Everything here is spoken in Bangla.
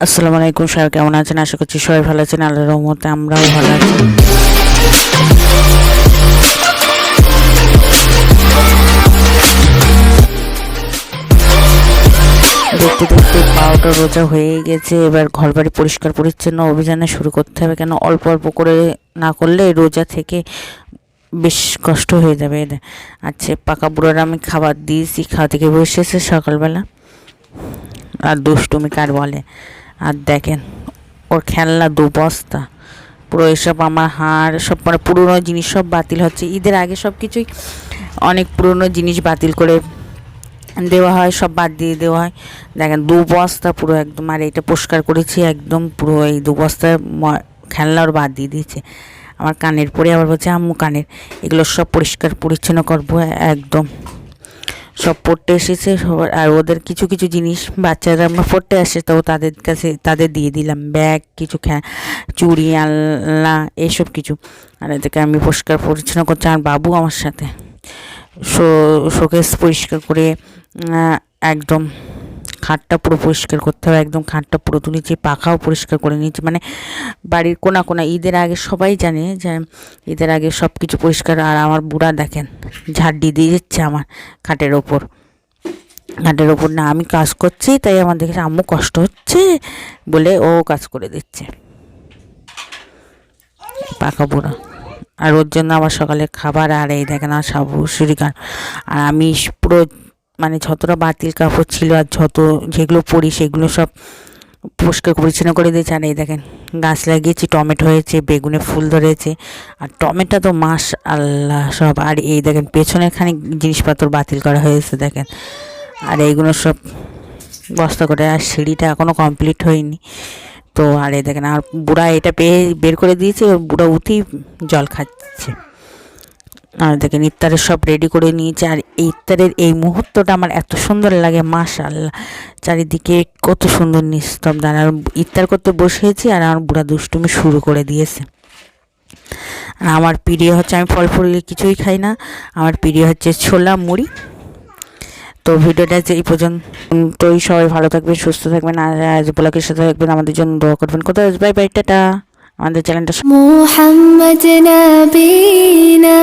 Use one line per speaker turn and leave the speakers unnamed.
আসসালামু আলাইকুম, সবাই কেমন আছেন? আশা করছি সবাই ভালো আছেন। আল্লাহর রহমতে আমরাও ভালো আছি। দেখতে দেখতে 12টা রোজা হয়ে গেছে। এবার ঘরবাড়ি পরিষ্কার পরিচ্ছন্ন অভিযানে শুরু করতে হবে, কেন অল্প অল্প করে না করলে রোজা থেকে বেশ কষ্ট হয়ে যাবে। আচ্ছা, পাকা বুড়োর আমি খাবার দিয়েছি, খাওয়া থেকে বসেছে সকালবেলা। আর দুষ্টুমি কার বলে। আর দেখেন ওর খেলনা 2 বস্তা, পুরো এসব আমার হাড় সব, মানে পুরনো জিনিস সব বাতিল হচ্ছে। ঈদের আগে সব কিছুই অনেক পুরনো জিনিস বাতিল করে দেওয়া হয়, সব বাদ দিয়ে দেওয়া হয়। দেখেন 2 বস্তা পুরো একদম। আর এটা পরিষ্কার করেছি একদম পুরো, এই 2 বস্তা খেলনা ওর বাদ দিয়ে দিয়েছে। আমার কানের পরে আবার বলছে আম্মু কানের, এগুলো সব পরিষ্কার পরিচ্ছন্ন করবো একদম। সব পড়তে এসেছে সবার। আর ওদের কিছু কিছু জিনিস বাচ্চারা আমরা পড়তে আসে, তো তাদের কাছে তাদের দিয়ে দিলাম ব্যাগ, কিছু চুড়ি, আলনা, এইসব কিছু। আর এদেরকে আমি পরিষ্কার পরিচ্ছন্ন করছি। আর বাবু আমার সাথে শোকেস পরিষ্কার করে একদম খাটটা পুরো পরিষ্কার করতে হবে। একদম খাটটা পুরো তুলেছি, পাখাও পরিষ্কার করে নিয়েছি। মানে বাড়ির কোনা কোনা ঈদের আগে সবাই জানে যে ঈদের আগে সব কিছু পরিষ্কার। আর আমার বুড়া দেখেন ঝাড় দিয়ে যাচ্ছে আমার খাটের ওপর। না, আমি কাজ করছি তাই আমার দেখেছে আম্মু কষ্ট হচ্ছে বলে ও কাজ করে দিচ্ছে, পাকা বুড়া। আর ওর জন্য আবার সকালে খাবার। আর এই দেখেন আর সাবু সুরিকান। আর আমি পুরো মানে যতটা বাতিল কাপড় ছিল আর যেগুলো পরি সেগুলো সব পরিষ্কার পরিচ্ছন্ন করে দিয়েছে। আর এই দেখেন গাছ লাগিয়েছি, টমেটো হয়েছে, বেগুনে ফুল ধরেছে। আর টমেটো তো মাস আল্লাহ সব। আর এই দেখেন পেছনের খানিক জিনিসপত্র বাতিল করা হয়েছে দেখেন। আর এইগুলো সব বস্তা করে। আর সিঁড়িটা এখনও কমপ্লিট হয়নি তো। আর এই দেখেন আর বুড়া এটা পেয়ে বের করে দিয়েছে, ওর বুড়া উঠেই জল খাচ্ছে। আর দেখেন ইফতারের সব রেডি করে নিয়েছে। আর এই ইফতারের এই মুহূর্তটা আমার এত সুন্দর লাগে, মাশাআল্লাহ। চারিদিকে কত সুন্দর নিস্তব্ধ। আর ইফতার করতে বসেছি আর আমার বুড়া দুষ্টুমি শুরু করে দিয়েছে। আর আমার প্রিয় হচ্ছে, আমি ফল ফুল কিছুই খাই না, আমার প্রিয় হচ্ছে ছোলা মুড়ি। তো ভিডিওটা যে এই পর্যন্তই। সবাই ভালো থাকবেন, সুস্থ থাকবেন। আর আজ ব্লগের সাথে থাকবেন, আমাদের জন্য দোয়া করবেন। কোথাও বাই বাই, টাটা। আমাদের চ্যানেলটা
মুহাম্মদ নবীনা